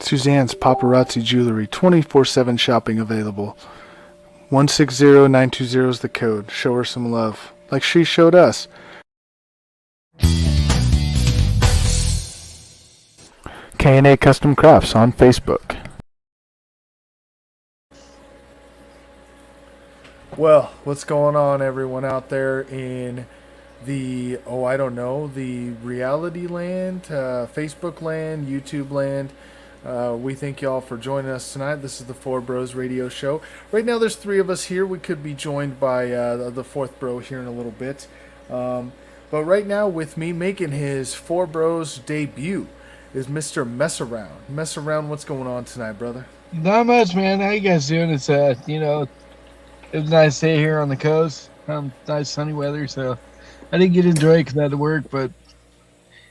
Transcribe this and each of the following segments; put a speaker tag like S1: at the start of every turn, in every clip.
S1: Suzanne's Paparazzi Jewelry, 24/7 shopping available. 160920 is the code. Show her some love, like she showed us. K&A Custom Crafts on Facebook. Well, what's going on, everyone out there in the, the reality land, Facebook land, YouTube land? We thank y'all for joining us tonight. This is the Four Bros Radio Show. Right now, there's three of us here. We could be joined by the fourth bro here in a little bit. But right now, with me making his Four Bros debut is Mr. Mess Around. Mess Around, what's going on tonight, brother?
S2: Not much, man. How you guys doing? It's it was a nice day here on the coast. Nice sunny weather, so I didn't get to enjoy it because I had to work, but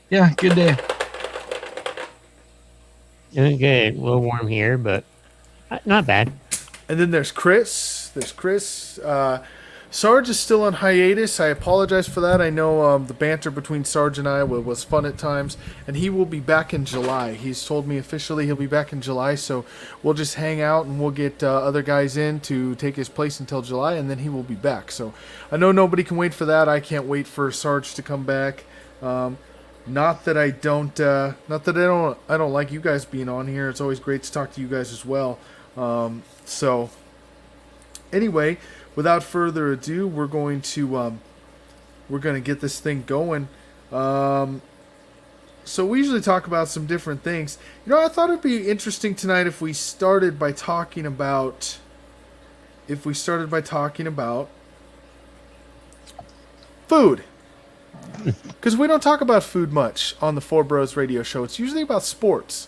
S2: yeah, good day.
S3: Doing good. A little warm here, but not bad.
S1: And then there's Chris. Sarge is still on hiatus. I apologize for that. I know the banter between Sarge and I was fun at times, and he will be back in July. He's told me officially he'll be back in July, so we'll just hang out and we'll get other guys in to take his place until July, and then he will be back. So I know nobody can wait for that. I can't wait for Sarge to come back. Not that I don't like you guys being on here. It's always great to talk to you guys as well. So anyway, without further ado, we're going to get this thing going. So we usually talk about some different things. I thought it'd be interesting tonight if we started by talking about food. Because we don't talk about food much on the Four Bros Radio Show. It's usually about sports.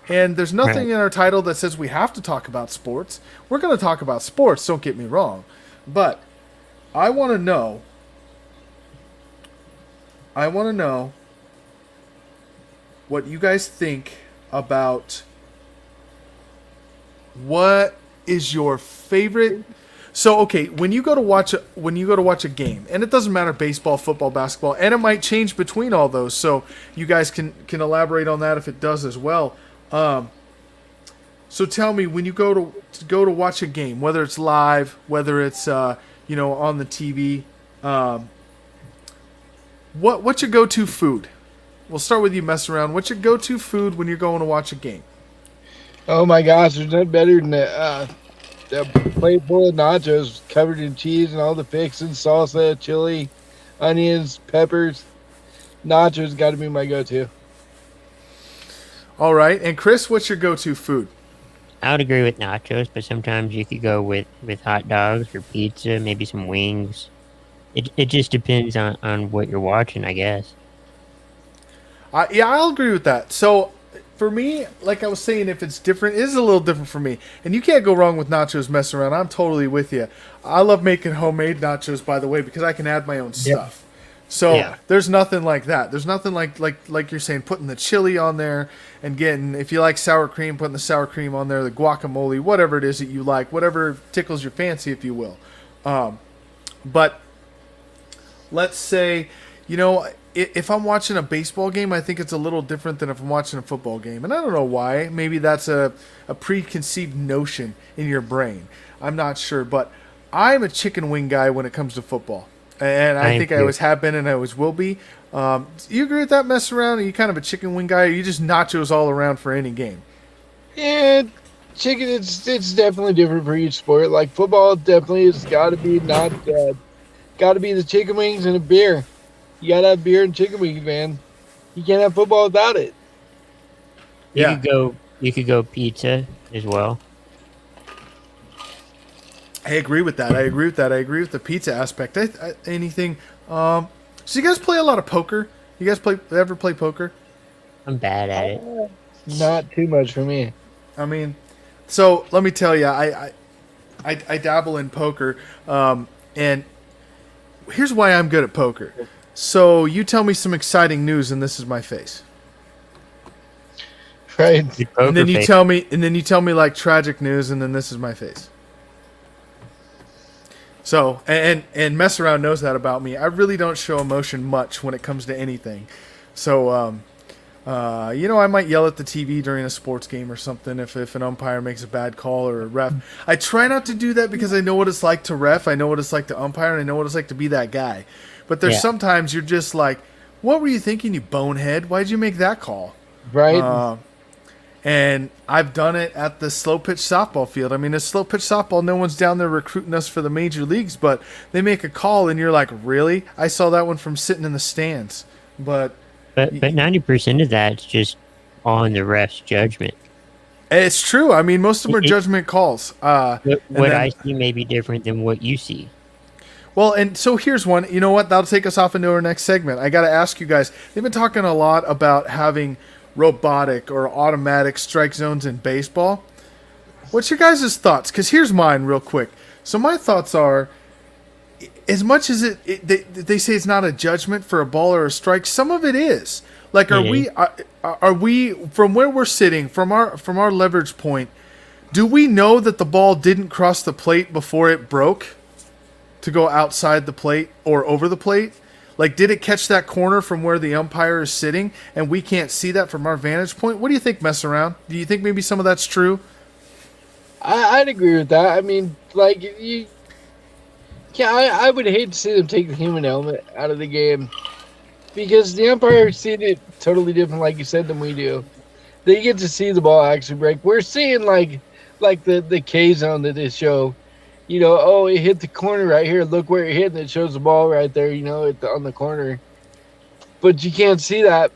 S1: And there's nothing in our title that says we have to talk about sports. We're going to talk about sports, don't get me wrong. But I want to know what you guys think about what is your favorite. So, okay, when you go to watch a game, and it doesn't matter baseball, football, basketball, and it might change between all those. So you guys can elaborate on that if it does as well. So tell me, when you go to watch a game, whether it's live, whether it's on the TV, what's your go-to food? We'll start with you, Mess Around. What's your go-to food when you're going to watch a game?
S2: Oh my gosh, there's nothing better than the plate full of nachos covered in cheese and all the fixings, salsa, chili, onions, peppers. Nachos got to be my go-to.
S1: All right. And Chris, what's your go-to food?
S3: I would agree with nachos, but sometimes you could go with hot dogs or pizza, maybe some wings. It just depends on what you're watching, I guess.
S1: Yeah, I'll agree with that. So for me, like I was saying, if it's different, it is a little different for me. And you can't go wrong with nachos. Mess around. I'm totally with you. I love making homemade nachos, by the way, because I can add my own stuff. So There's nothing like that. There's nothing like you're saying, putting the chili on there and getting, if you like sour cream, putting the sour cream on there, the guacamole, whatever it is that you like, whatever tickles your fancy, if you will. But let's say, if I'm watching a baseball game, I think it's a little different than if I'm watching a football game. And I don't know why. Maybe that's a preconceived notion in your brain. I'm not sure. But I'm a chicken wing guy when it comes to football. And I think I always have been and I always will be. Do you agree with that, Mess Around? Are you kind of a chicken wing guy, or are you just nachos all around for any game?
S2: Yeah, chicken, it's definitely different for each sport. Like football, definitely has got to be got to be the chicken wings and a beer. You got to have beer and chicken wings, man. You can't have football without it.
S3: You could go pizza as well.
S1: I agree with that. I agree with the pizza aspect. Anything. So you guys play a lot of poker? You guys ever play poker?
S3: I'm bad at it.
S2: Not too much for me.
S1: I mean, so let me tell you, I dabble in poker, and here's why I'm good at poker. So you tell me some exciting news, and this is my face.
S2: Right.
S1: And then you tell me like tragic news, and then this is my face. So, and Mess Around knows that about me. I really don't show emotion much when it comes to anything. So, I might yell at the TV during a sports game or something if an umpire makes a bad call or a ref. I try not to do that because I know what it's like to ref, I know what it's like to umpire, and I know what it's like to be that guy. But there's
S3: Yeah.
S1: sometimes you're just like, what were you thinking, you bonehead? Why'd you make that call?
S2: Right?
S1: And I've done it at the slow pitch softball field. I mean, it's slow pitch softball. No one's down there recruiting us for the major leagues, but they make a call, and you're like, really? I saw that one from sitting in the stands. But
S3: But 90% of that's just on the ref's judgment.
S1: it's true. I mean, most of them are judgment calls.
S3: What I see may be different than what you see.
S1: Well, and so here's one. You know what? That'll take us off into our next segment. I got to ask you guys. They've been talking a lot about having robotic or automatic strike zones in baseball. What's your guys' thoughts? Because here's mine real quick. So my thoughts are, as much as they say it's not a judgment for a ball or a strike, some of it is. Like, are we from where we're sitting, from our leverage point, do we know that the ball didn't cross the plate before it broke to go outside the plate or over the plate? Like, did it catch that corner from where the umpire is sitting and we can't see that from our vantage point? What do you think, Mess Around? Do you think maybe some of that's true?
S2: I'd agree with that. I mean, like you. Yeah, I would hate to see them take the human element out of the game because the umpire sees it totally different, like you said, than we do. They get to see the ball actually break. We're seeing like the K zone that they show. Oh, it hit the corner right here. Look where it hit, and it shows the ball right there. On the corner. But you can't see that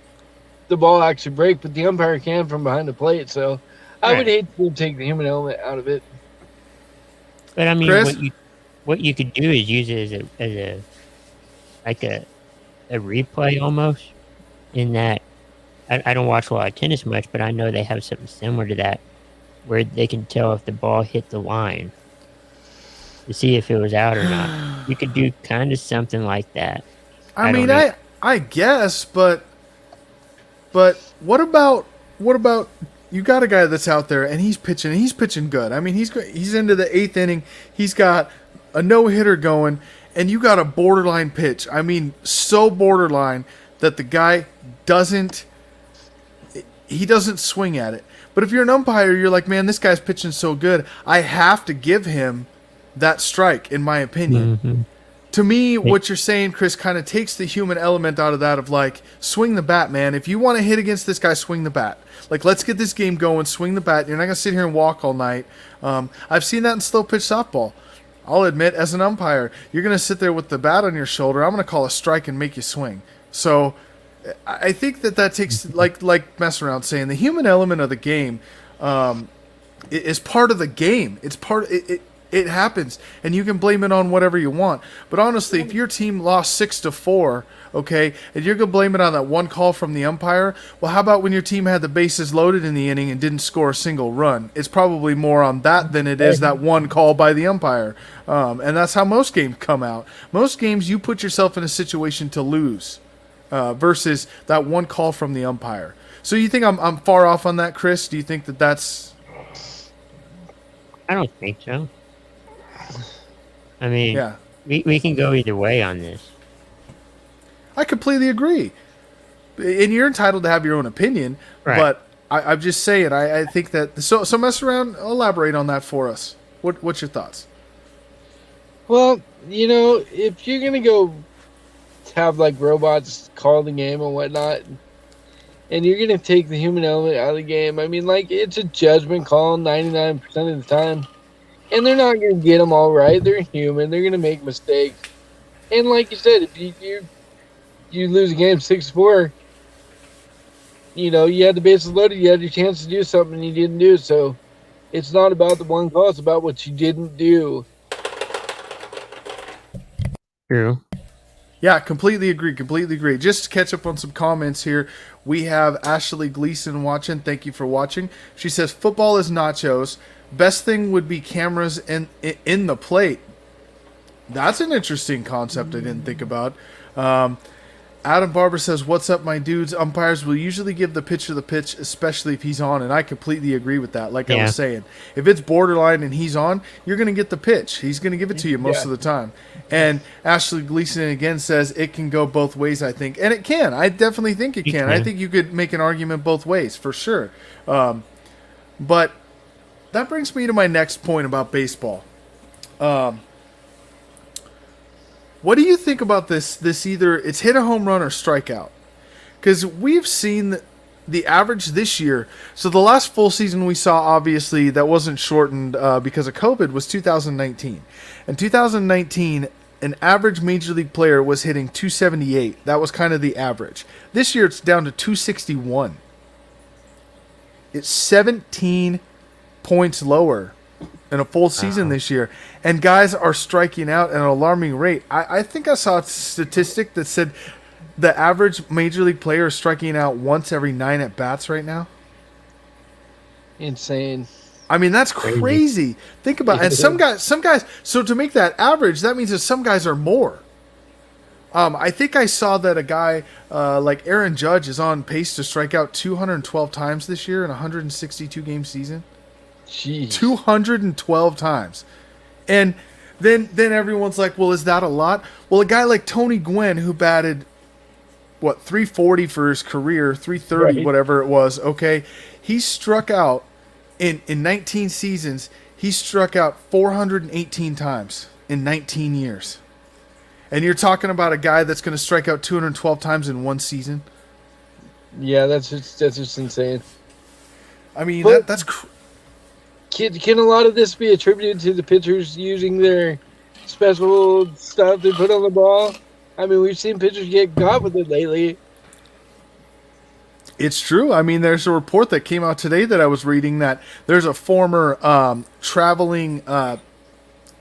S2: the ball actually break, but the umpire can from behind the plate. So I would hate to take the human element out of it.
S3: But I mean,
S1: Chris?
S3: what you could do is use it as a replay almost. In that, I don't watch a lot of tennis much, but I know they have something similar to that, where they can tell if the ball hit the line to see if it was out or not. You could do kind of something like that.
S1: I mean,
S3: don't know.
S1: I guess, but what about you got a guy that's out there and he's pitching good. I mean, he's into the 8th inning. He's got a no-hitter going, and you got a borderline pitch. I mean, so borderline that the guy doesn't swing at it. But if you're an umpire, you're like, man, this guy's pitching so good. I have to give him that strike, in my opinion.
S3: Mhm.
S1: To me, what you're saying, Chris, kind of takes the human element out of that of like, swing the bat, man. If you want to hit against this guy, swing the bat. Like, let's get this game going, swing the bat. You're not going to sit here and walk all night. I've seen that in slow pitch softball. I'll admit, as an umpire, you're going to sit there with the bat on your shoulder. I'm going to call a strike and make you swing. So I think that takes, like Mess Around saying, the human element of the game is part of the game. It's part it happens, and you can blame it on whatever you want. But honestly, if your team lost 6-4, okay, and you're gonna blame it on that one call from the umpire, well, how about when your team had the bases loaded in the inning and didn't score a single run? It's probably more on that than it is that one call by the umpire. And that's how most games come out. Most games, you put yourself in a situation to lose versus that one call from the umpire. So you think I'm far off on that, Chris? Do you think that's...
S3: I don't think so. I mean,
S1: Yeah.
S3: we can go either way on this.
S1: I completely agree. And you're entitled to have your own opinion,
S3: Right.
S1: but I'm just saying, I think that... So Mess Around, elaborate on that for us. What's your thoughts?
S2: Well, if you're gonna go have like robots call the game and whatnot, and you're gonna take the human element out of the game, I mean, like, it's a judgment call 99% of the time, and they're not gonna get them all right. They're human. They're gonna make mistakes, and like you said, if you lose a game 6-4, you had the bases loaded. You had your chance to do something, and you didn't do it. So it's not about the one call. It's about what you didn't do.
S3: True.
S1: Yeah, completely agree. Just to catch up on some comments here, we have Ashley Gleason watching. Thank you for watching. She says, football is nachos. Best thing would be cameras in the plate. That's an interesting concept I didn't think about. Adam Barber says, "What's up, my dudes? Umpires will usually give the pitcher the pitch, especially if he's on." And I completely agree with that. Like I
S3: Yeah.
S1: was saying, if it's borderline and he's on, you're going to get the pitch. He's going to give it to you most of the time. And Ashley Gleason again says it can go both ways, I think. And it can. I definitely think it can. I think you could make an argument both ways, for sure. But that brings me to my next point about baseball. What do you think about this either it's hit a home run or strikeout? Because we've seen the average this year. So the last full season we saw, obviously, that wasn't shortened because of COVID, was 2019. In 2019, an average major league player was hitting 278. That was kind of the average. This year it's down to 261. It's 17 points lower in a full season this year. And guys are striking out at an alarming rate. I think I saw a statistic that said the average major league player is striking out once every 9 at-bats right now.
S2: Insane.
S1: I mean, that's crazy. Think about it. And some guys, so to make that average, that means that some guys are more. I think I saw that a guy like Aaron Judge is on pace to strike out 212 times this year in a 162-game season.
S2: Jeez.
S1: 212 times. And then everyone's like, well, is that a lot? Well, a guy like Tony Gwynn, who batted, 340 for his career, 330,
S2: Right.
S1: whatever it was, okay? He struck out, in 19 seasons, he struck out 418 times in 19 years. And you're talking about a guy that's going to strike out 212 times in one season?
S2: Yeah, that's just insane.
S1: I mean,
S2: But-
S1: that's
S2: Can a lot of this be attributed to the pitchers using their special stuff they put on the ball? I mean, we've seen pitchers get caught with it lately.
S1: It's true. I mean, there's a report that came out today that I was reading that there's a former traveling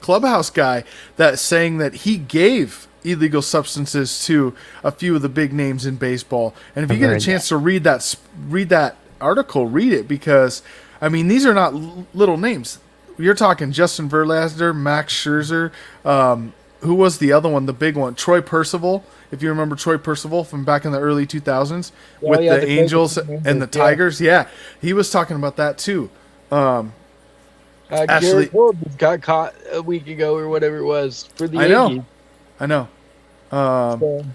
S1: clubhouse guy that's saying that he gave illegal substances to a few of the big names in baseball. And if you get a chance to read that article, read it, because I mean, these are not little names. You're talking Justin Verlander, Max Scherzer. Who was the other one, the big one? Troy Percival. If you remember Troy Percival from back in the early 2000s with
S2: yeah,
S1: the
S2: the
S1: Angels
S2: Tigers,
S1: and the Tigers. Yeah, he was talking about that too. Ashley-
S2: Garrett Cole got caught a week ago or whatever it was for the Yankees.
S1: I know.
S2: So,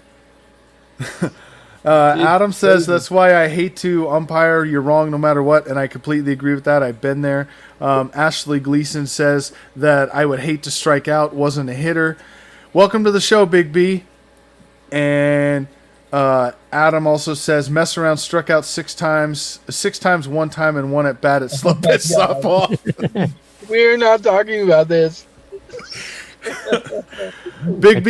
S1: Adam says
S2: crazy.
S1: that's why I hate to umpire. You're wrong no matter what, and I completely agree with that. I've been there. Ashley Gleason says that I would hate to strike out. Wasn't a hitter. Welcome to the show, Big B. And Adam also says mess around, struck out 6 times, 6 times, 1 time, and 1 at bat at slow pitch softball.
S2: we're not talking about this.
S1: Big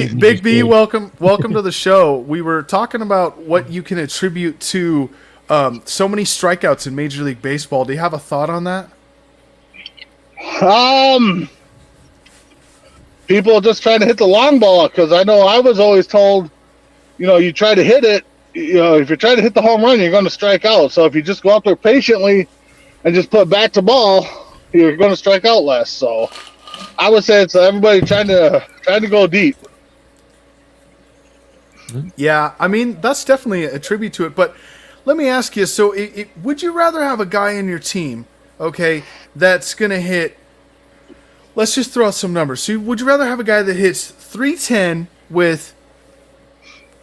S1: B, welcome to the show. We were talking about what you can attribute to so many strikeouts in Major League Baseball. Do you have a thought on that?
S4: People just trying to hit the long ball, because I know I was always told, you try to hit it, if you're trying to hit the home run, you're going to strike out. So if you just go out there patiently and just put bat to ball, you're going to strike out less. So I would say it's everybody trying to go deep.
S1: Yeah, I mean, that's definitely a tribute to it. But let me ask you, so would you rather have a guy in your team, okay, that's going to hit, let's just throw out some numbers. So would you rather have a guy that hits 310 with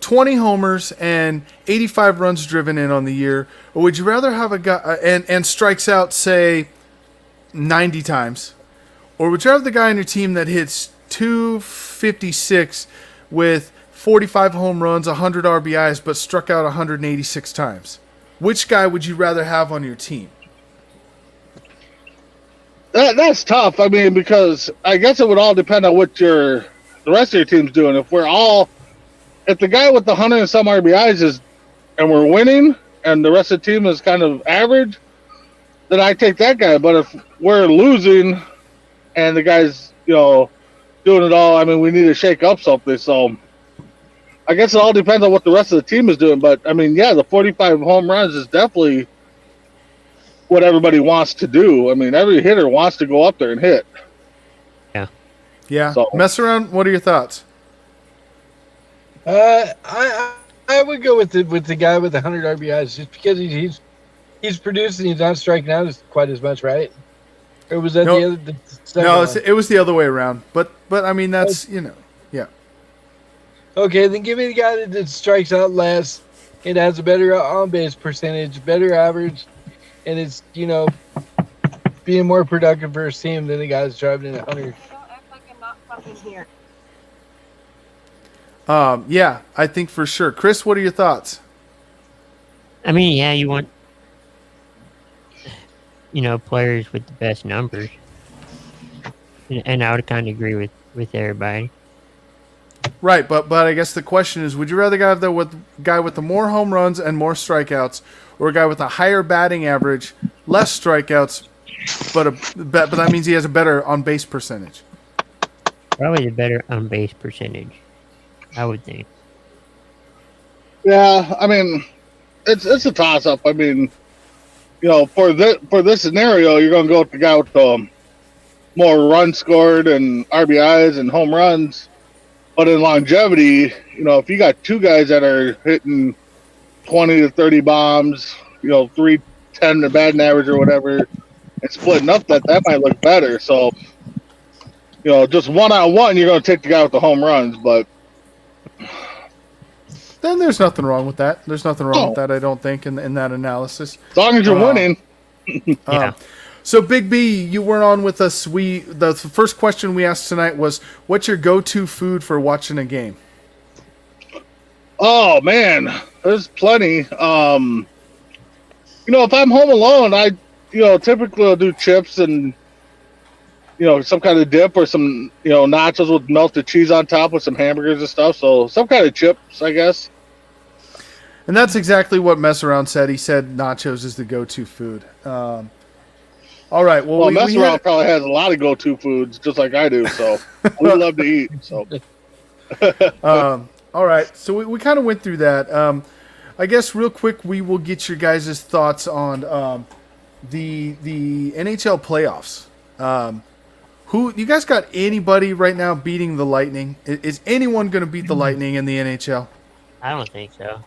S1: 20 homers and 85 runs driven in on the year, or would you rather have a guy and strikes out, say, 90 times? Or would you have the guy on your team that hits 256 with 45 home runs, 100 RBIs, but struck out 186 times? Which guy would you rather have on your team?
S4: That's tough. I mean, because I guess it would all depend on what the rest of your team's doing. If the guy with the 100 and some RBIs and we're winning, and the rest of the team is kind of average, then I take that guy. But if we're losing and the guy's, doing it all, I mean, we need to shake up something. So I guess it all depends on what the rest of the team is doing. But I mean, yeah, the 45 home runs is definitely what everybody wants to do. I mean, every hitter wants to go up there and hit.
S1: Yeah.
S4: So-
S1: Mess around. What are your thoughts?
S2: I I would go with the guy with 100 RBIs just because he's producing. He's not striking out quite as much, right? Or was that
S1: No.
S2: the second
S1: No,
S2: one?
S1: it was the other way around. But I mean that's yeah.
S2: Okay, then give me the guy that strikes out less. It has a better on base percentage, better average, and it's being more productive for his team than the guy that's driving in 100.
S5: Don't act like I'm not fucking here.
S1: Yeah, I think for sure. Chris, what are your thoughts?
S3: I mean, yeah, you want players with the best numbers, and I would kind of agree with everybody.
S1: Right, but I guess the question is, would you rather have the guy with the more home runs and more strikeouts, or a guy with a higher batting average, less strikeouts, but that means he has a better on base percentage?
S3: Probably the better on base percentage, I would think.
S4: Yeah, I mean, it's a toss up. I mean, for this scenario, you're going to go with the guy with the more runs scored and RBIs and home runs. But in longevity, if you got two guys that are hitting 20 to 30 bombs, 310 to batting average or whatever, and splitting up that might look better. So, just one-on-one, you're going to take the guy with the home runs. But
S1: Then there's nothing wrong with that. There's nothing wrong with that, I don't think, in that analysis.
S4: as long as you're winning.
S3: Yeah.
S1: So, Big B, you weren't on with us. The first question we asked tonight was, what's your go-to food for watching a game?
S4: Oh man, there's plenty. If I'm home alone, I typically will do chips and some kind of dip or some nachos with melted cheese on top with some hamburgers and stuff. So some kind of chips, I guess.
S1: And that's exactly what Mess Around said. He said nachos is the go-to food. All right. Well,
S4: Well, Mess Around probably has a lot of go-to foods, just like I do. So we love to eat. So
S1: all right. So we kind of went through that. I guess real quick, we will get your guys' thoughts on the NHL playoffs. Who you guys got? Anybody right now beating the Lightning? Is anyone going to beat the Lightning in the NHL?
S3: I don't think so.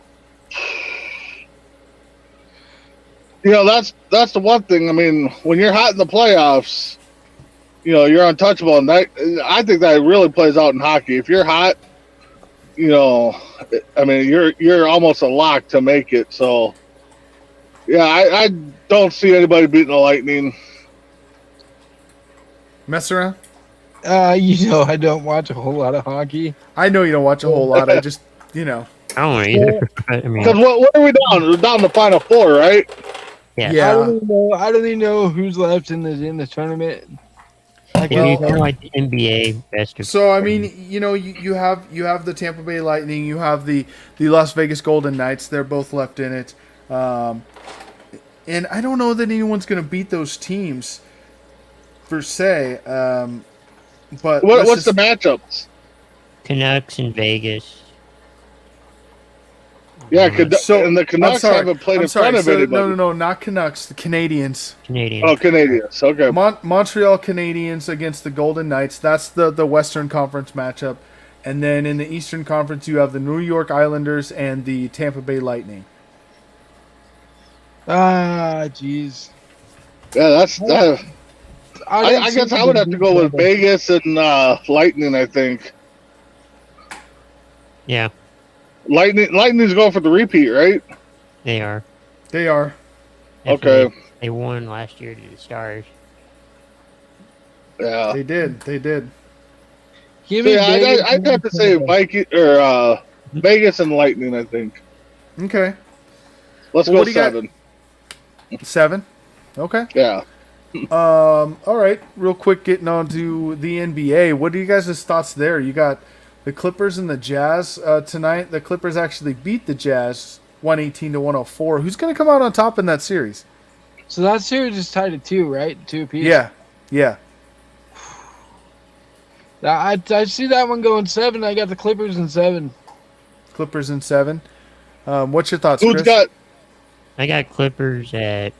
S4: that's the one thing. I mean, when you're hot in the playoffs, you're untouchable, and I think that really plays out in hockey. If you're hot, I mean, you're almost a lock to make it. So, yeah, I don't see anybody beating the Lightning.
S1: Mess around?
S2: I don't watch a whole lot of hockey.
S1: I know you don't watch a whole lot. I just,
S3: I don't either. I mean,
S4: Because what are we down? We're down to Final Four, right?
S3: yeah.
S1: Yeah.
S2: I don't even know who's left in the tournament.
S3: It'd be kind of like the NBA best of.
S1: So I mean, you have the Tampa Bay Lightning, you have the Las Vegas Golden Knights. They're both left in it, and I don't know that anyone's going to beat those teams per se. But
S4: What's the matchups?
S3: Canucks in Vegas.
S4: Yeah,
S1: So
S4: and the Canucks haven't played in front of
S1: So,
S4: anybody.
S1: no, not Canucks. The Canadians.
S3: Canadian.
S4: Oh, Canadians. Okay.
S1: Montreal Canadiens against the Golden Knights. That's the Western Conference matchup. And then in the Eastern Conference, you have the New York Islanders and the Tampa Bay Lightning.
S2: Jeez.
S4: Yeah, that's that. I guess I would have to go with Vegas and Lightning. I think
S3: Yeah,
S4: Lightning's going for the repeat, right?
S3: they are.
S1: They are.
S3: Definitely.
S4: Okay.
S3: They won last year to the Stars.
S4: Yeah.
S1: They did.
S2: Give
S4: So,
S2: me
S4: yeah,
S2: Vegas
S4: I'd have to say Viking or Vegas and Lightning. I think.
S1: Okay.
S4: Let's
S1: Well,
S4: go
S1: what do you got?
S4: 7.
S1: 7. Okay.
S4: Yeah.
S1: All right. Real quick, getting on to the NBA. What are you guys' thoughts there? You got the Clippers and the Jazz tonight. The Clippers actually beat the Jazz 118 to 104. Who's going to come out on top in that series?
S2: So that series is tied at 2, right? 2 apiece.
S1: Yeah.
S2: I see that one going 7. I got the Clippers in 7.
S1: Clippers in 7. What's your thoughts,
S4: Who's
S1: Chris?
S4: got?
S3: I got Clippers at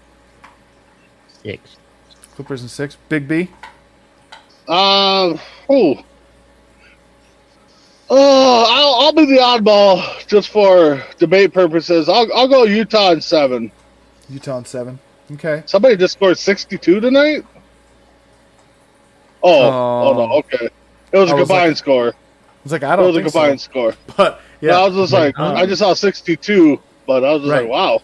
S3: 6.
S1: Clippers in 6. Big B.
S4: I'll be the oddball just for debate purposes. I'll go Utah in 7.
S1: Utah in 7. Okay.
S4: Somebody just scored 62 tonight. Oh no, okay. It was a
S1: I was
S4: combined score.
S1: It's like I
S4: It
S1: don't
S4: was a
S1: think
S4: combined
S1: so.
S4: score.
S1: But
S4: Yeah,
S1: yeah,
S4: I was just like, I just saw 62, but I was just
S1: Right.
S4: like, wow.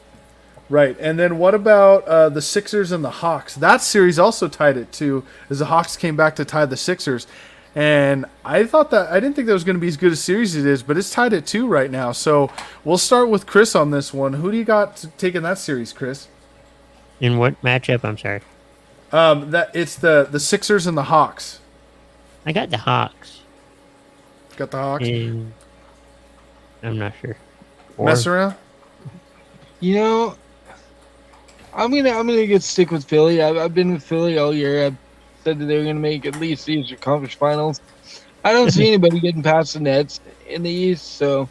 S1: right. And then what about the Sixers and the Hawks? That series also tied at 2, as the Hawks came back to tie the Sixers. And I didn't think that was going to be as good a series as it is, but it's tied at 2 right now. So we'll start with Chris on this one. Who do you got taking that series, Chris?
S3: In what matchup? I'm sorry.
S1: That it's the Sixers and the Hawks.
S3: I got the Hawks.
S1: Got the Hawks.
S3: And I'm not sure.
S1: Mess around.
S2: You know, I'm gonna get stick with Philly. I've been with Philly all year. I've said that they were gonna make at least the Eastern Conference Finals. I don't see anybody getting past the Nets in the East, so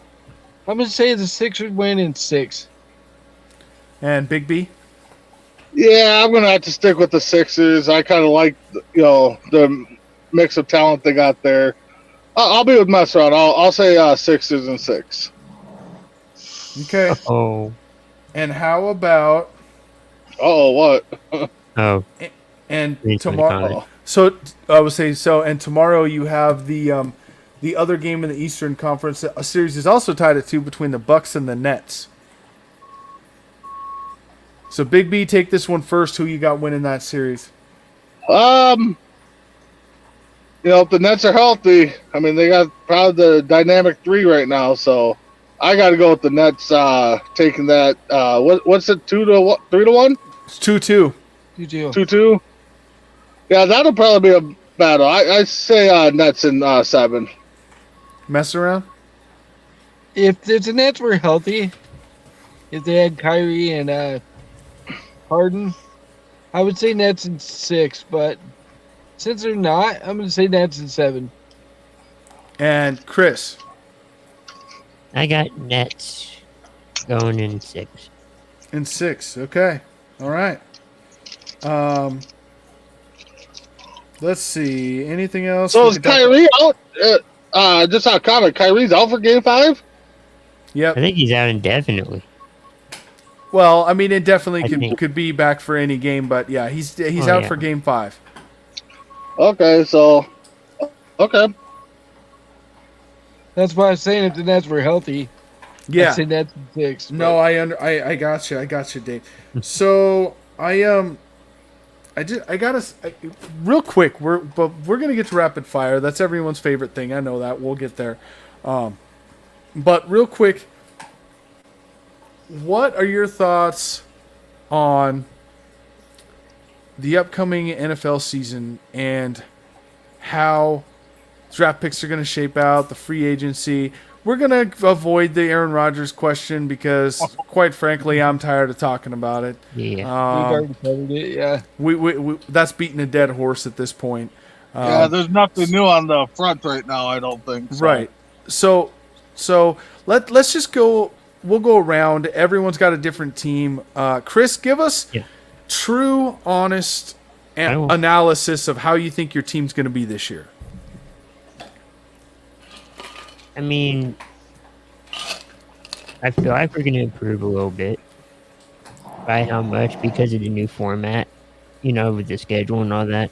S2: I'm gonna say the Sixers win in 6.
S1: And Big B.
S4: Yeah, I'm gonna have to stick with the Sixers. I kind of like, the mix of talent they got there. I'll be with mess around. I'll say Sixers in 6.
S1: Okay.
S3: Oh.
S1: And how about
S4: Oh, what?
S3: Oh.
S1: and
S3: Recently
S1: tomorrow?
S3: caught
S1: So I would say so. And tomorrow you have the other game in the Eastern Conference. A series is also tied at 2 between the Bucks and the Nets. So Big B, take this one first. Who you got winning that series?
S4: If the Nets are healthy, I mean, they got probably the dynamic 3 right now, so I got to go with the Nets taking that. What's it, 3-1?
S1: It's 2-2.
S2: You do.
S4: 2-2? Yeah, that'll probably be a battle. I say Nets in 7.
S1: Mess around.
S2: If the Nets were healthy, if they had Kyrie and Harden, I would say Nets in 6. But since they're not, I'm going to say Nets in 7.
S1: And Chris.
S3: I got Nets going in 6.
S1: In 6. Okay. All right. Let's see. Anything else?
S4: So
S1: we
S4: is
S1: could talk-
S4: Kyrie out? Just out of comment, Kyrie's out for Game 5?
S1: Yep.
S3: I think he's out indefinitely.
S1: Well, I mean, it definitely
S3: I think-
S1: could be back for any game, but yeah, he's
S3: Oh,
S1: out
S3: yeah.
S1: for Game 5.
S4: Okay, so okay.
S2: That's why I was saying if the Nets were healthy,
S1: Yeah.
S2: I'd say Nets in 6.
S1: No, I got you, Dave. So real quick. We're gonna get to rapid fire. That's everyone's favorite thing. I know that. We'll get there. But real quick, what are your thoughts on the upcoming NFL season and how draft picks are going to shape out, the free agency? We're going to avoid the Aaron Rodgers question because, quite frankly, I'm tired of talking about it.
S3: Yeah.
S2: We've already covered it, yeah.
S1: We that's beating a dead horse at this point.
S6: Yeah, there's nothing new on the front right now, I don't think. So.
S1: Right. So let's just go. We'll go around. Everyone's got a different team. Chris, give us
S3: Yeah.
S1: true, honest
S3: I will.
S1: analysis of how you think your team's going to be this year.
S3: I mean, I feel like we're going to improve a little bit. By how much? Because of the new format, with the schedule and all that.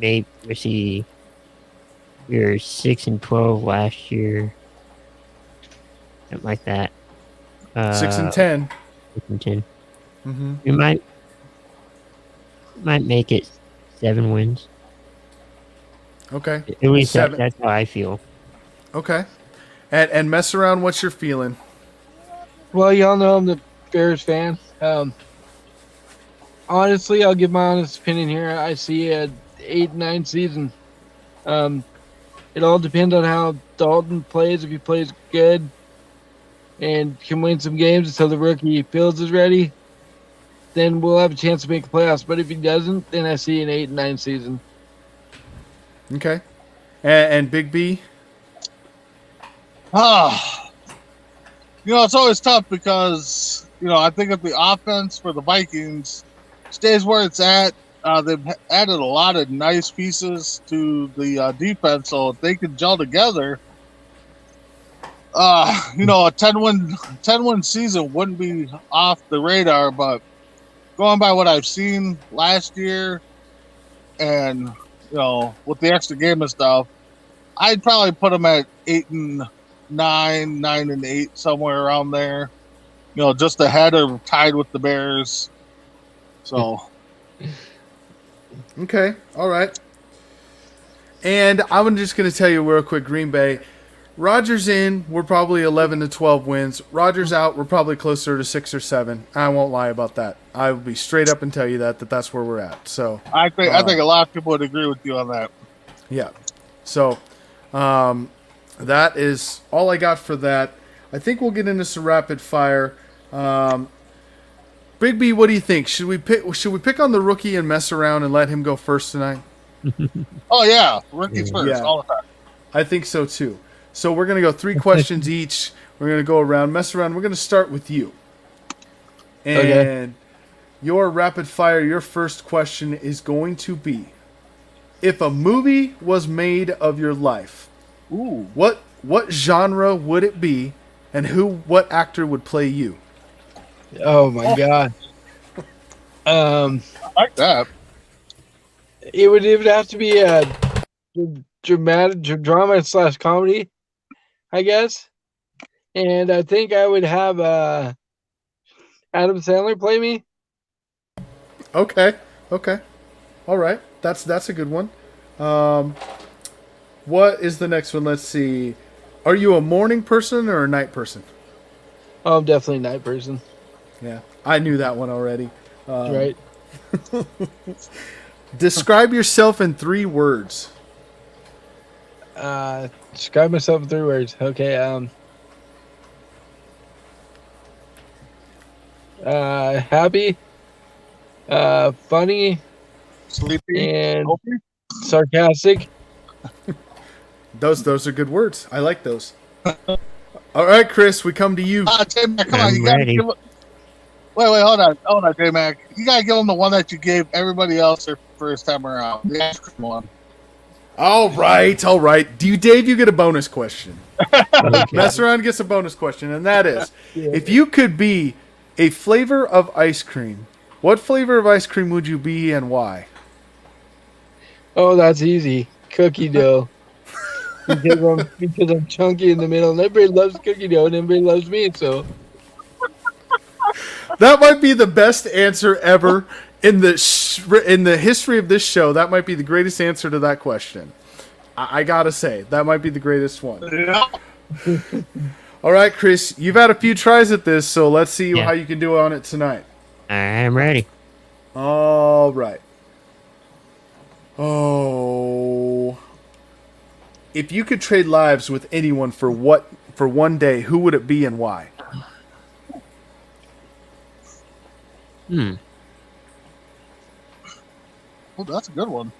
S3: We were 6-12 last year. Something like that.
S1: 6-10.
S3: 6-10.
S1: Mm-hmm.
S3: We might make it 7 wins.
S1: Okay.
S3: At least
S1: Seven.
S3: that's how I feel.
S1: Okay. And mess around. What's your feeling?
S2: Well, y'all know I'm the Bears fan. Honestly, I'll give my honest opinion here. I see a 8-9 season. It all depends on how Dalton plays. If he plays good and can win some games until the rookie Fields is ready, then we'll have a chance to make the playoffs. But if he doesn't, then I see an 8-9 season.
S1: Okay. And Big B.
S6: It's always tough because, I think if the offense for the Vikings stays where it's at, they've added a lot of nice pieces to the defense, so if they can gel together, A 10-win season wouldn't be off the radar, but going by what I've seen last year, and with the extra game and stuff, I'd probably put them at 8-9, 9-8, somewhere around there. Just ahead or tied with the Bears. So,
S1: Okay, all right. And I'm just going to tell you real quick, Green Bay. Rodgers in, we're probably 11 to 12 wins. Rodgers out, we're probably closer to 6 or 7. I won't lie about that. I will be straight up and tell you that's where we're at. So
S6: I think a lot of people would agree with you on that.
S1: yeah. So that is all I got for that. I think we'll get into some rapid fire. Big B, what do you think? Should we pick on the rookie and mess around and let him go first tonight?
S6: Oh yeah, rookies first
S1: Yeah.
S6: all the time.
S1: I think so too. So we're going to go 3 questions each. We're going to go around, mess around. We're going to start with you. And
S2: Okay.
S1: your rapid fire, your first question is going to be, if a movie was made of your life,
S6: Ooh,
S1: what genre would it be, and what actor would play you?
S2: Oh my god.
S6: I like that.
S2: It would have to be a drama / comedy, I guess. And I think I would have Adam Sandler play me.
S1: Okay. All right. That's a good one. What is the next one? Let's see. Are you a morning person or a night person?
S2: Oh, I'm definitely a night person.
S1: Yeah, I knew that one already.
S2: Right.
S1: Describe yourself in 3 words.
S2: Describe myself in 3 words. Okay. Happy, funny,
S6: Sleepy.
S2: and
S6: Opie?
S2: sarcastic.
S1: Those are good words. I like those. All right, Chris, we come to you.
S6: J-Mac, come on.
S3: I'm
S6: You gotta
S3: ready.
S6: give it. Wait, hold on, J-Mac. You gotta give them the one that you gave everybody else their first time around. The ice cream one.
S1: All right. Dave, you get a bonus question. Mess around gets a bonus question, and that is, if you could be a flavor of ice cream, what flavor of ice cream would you be and why?
S2: Oh, that's easy. Cookie dough. because I'm chunky in the middle, and everybody loves cookie dough, and everybody loves me. So
S1: That might be the best answer ever in the history of this show. That might be the greatest answer to that question. I gotta say, that might be the greatest one.
S6: Yeah.
S1: All right, Chris, you've had a few tries at this, so let's see
S3: Yeah.
S1: how you can do on it tonight.
S3: I'm ready.
S1: All right. Oh, if you could trade lives with anyone for one day, who would it be and why?
S6: Oh, that's a good one.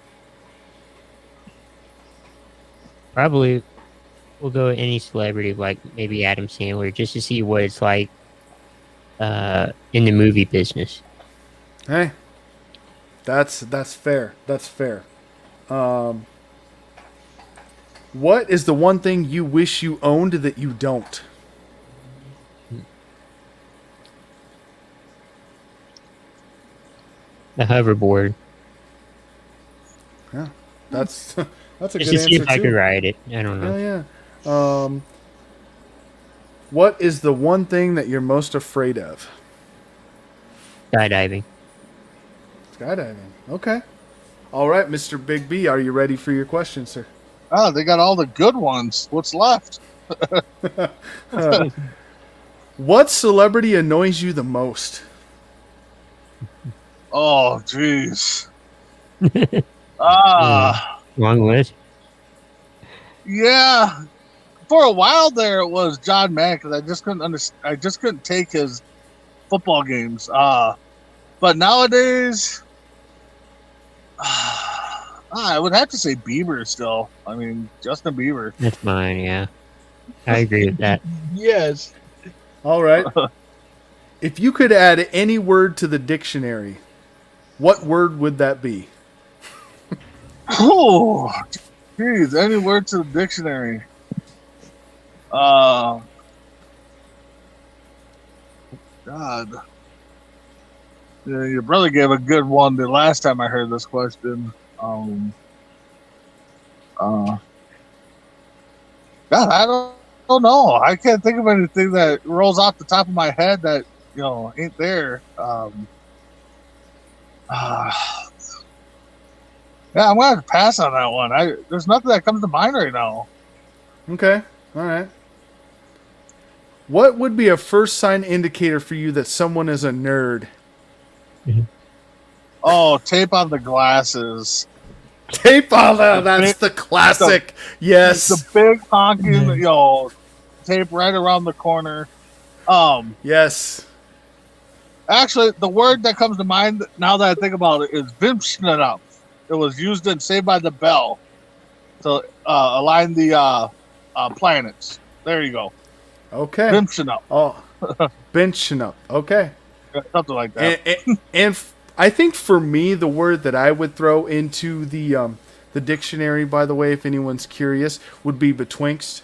S3: Probably we'll go with any celebrity, like maybe Adam Sandler, just to see what it's like in the movie business.
S1: Hey, that's fair. That's fair. What is the one thing you wish you owned that you don't?
S3: The hoverboard.
S1: Yeah, that's a
S3: Just
S1: good
S3: to see if
S1: answer
S3: I could
S1: too.
S3: ride it. I don't know.
S1: Yeah. What is the one thing that you're most afraid of?
S3: Skydiving.
S1: Skydiving. Okay. All right, Mr. Big B, are you ready for your question, sir?
S6: Oh, they got all the good ones. What's left?
S1: What celebrity annoys you the most?
S6: Oh, jeez.
S3: Long list.
S6: Yeah. For a while there, it was John Madden because I just couldn't take his football games. But nowadays, I would have to say Bieber still. I mean, Justin Bieber.
S3: That's mine, yeah. I agree with that.
S2: yes.
S1: All right. If you could add any word to the dictionary, what word would that be?
S6: Oh, jeez. Any word to the dictionary? God. Yeah, your brother gave a good one the last time I heard this question. God, I don't know. I can't think of anything that rolls off the top of my head that ain't there. Yeah, I'm gonna have to pass on that one. There's nothing that comes to mind right now.
S1: Okay. All right. What would be a first sign indicator for you that someone is a nerd?
S6: Oh, tape on the glasses.
S1: Tape on that. That's the classic. Yes.
S6: The big honking, tape right around the corner.
S1: Yes.
S6: Actually, the word that comes to mind now that I think about it is Vimshnanup. It was used in Saved by the Bell to align the planets. There you go.
S1: Okay.
S6: Vimshnanup.
S1: Oh, benching up. Okay.
S6: Something like that.
S1: And I think for me, the word that I would throw into the dictionary, by the way, if anyone's curious, would be betwixt.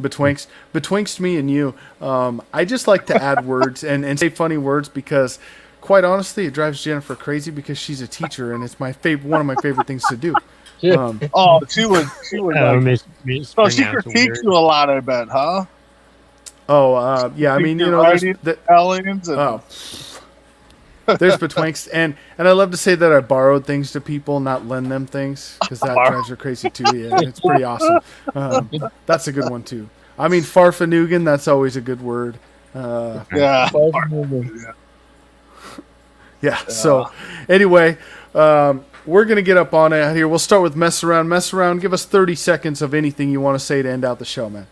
S1: Betwixt me and you. I just like to add words and say funny words because, quite honestly, it drives Jennifer crazy because she's a teacher and it's one of my favorite things to do.
S6: She would. So she critiques you a lot, I bet, huh?
S1: Yeah. I mean, there's
S6: aliens.
S1: there's betwixt, and I love to say that I borrowed things to people, not lend them things, because that drives her crazy too. Yeah, it's pretty awesome. That's a good one too. I mean, farfanugan, that's always a good word.
S6: Yeah.
S1: Yeah. So, anyway, we're gonna get up on it out here. We'll start with mess around. Mess around. Give us 30 seconds of anything you want to say to end out the show, man.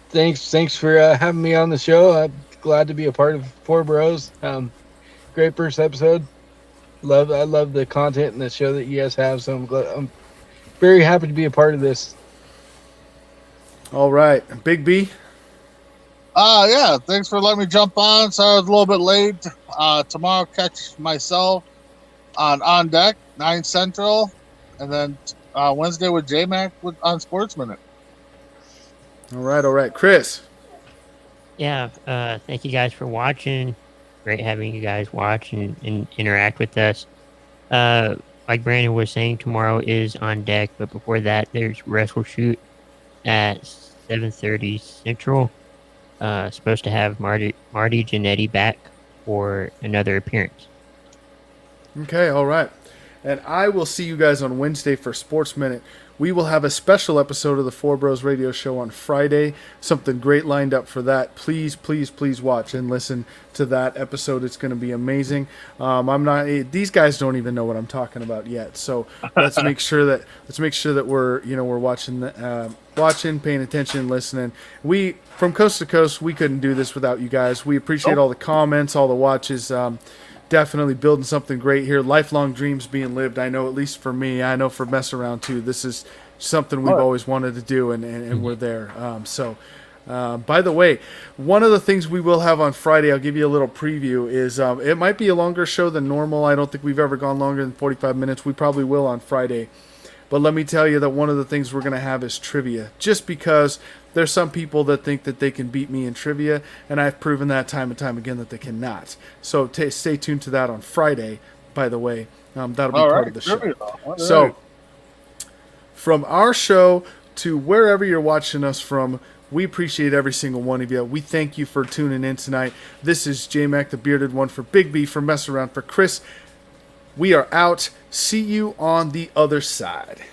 S2: Thanks for having me on the show. I'm glad to be a part of Four Bros. Great first episode. I love the content and the show that you guys have. So I'm very happy to be a part of this.
S1: All right, Big B.
S6: Yeah. Thanks for letting me jump on. Sorry I was a little bit late. Tomorrow, catch myself on deck 9 Central, and then Wednesday with JMac on Sports Minute.
S1: All right, Chris.
S3: Yeah, thank you guys for watching. Great having you guys watch and interact with us. Like Brandon was saying, tomorrow is on deck, but before that, there's Wrestle Shoot at 7:30 Central. Supposed to have Marty Jannetty back for another appearance.
S1: Okay, all right. And I will see you guys on Wednesday for Sports Minute. We will have a special episode of the Four Bros Radio Show on Friday. Something great lined up for that. Please, please, please watch and listen to that episode. It's going to be amazing. These guys don't even know what I'm talking about yet. So let's make sure that we're watching, paying attention, listening. We from coast to coast, we couldn't do this without you guys. We appreciate all the comments, all the watches. Definitely building something great here. Lifelong dreams being lived. I know, at least for me. I know for Mess Around too. This is something we've always wanted to do, and we're there. By the way, one of the things we will have on Friday, I'll give you a little preview, is it might be a longer show than normal. I don't think we've ever gone longer than 45 minutes. We probably will on Friday. But let me tell you that one of the things we're going to have is trivia, just because there's some people that think that they can beat me in trivia, and I've proven that time and time again that they cannot. So stay tuned to that on Friday, by the way. That'll be part of the show. So from our show to wherever you're watching us from, we appreciate every single one of you. We thank you for tuning in tonight. This is J-Mac, the Bearded One, for Big B, for Mess Around, for Chris. We are out. See you on the other side.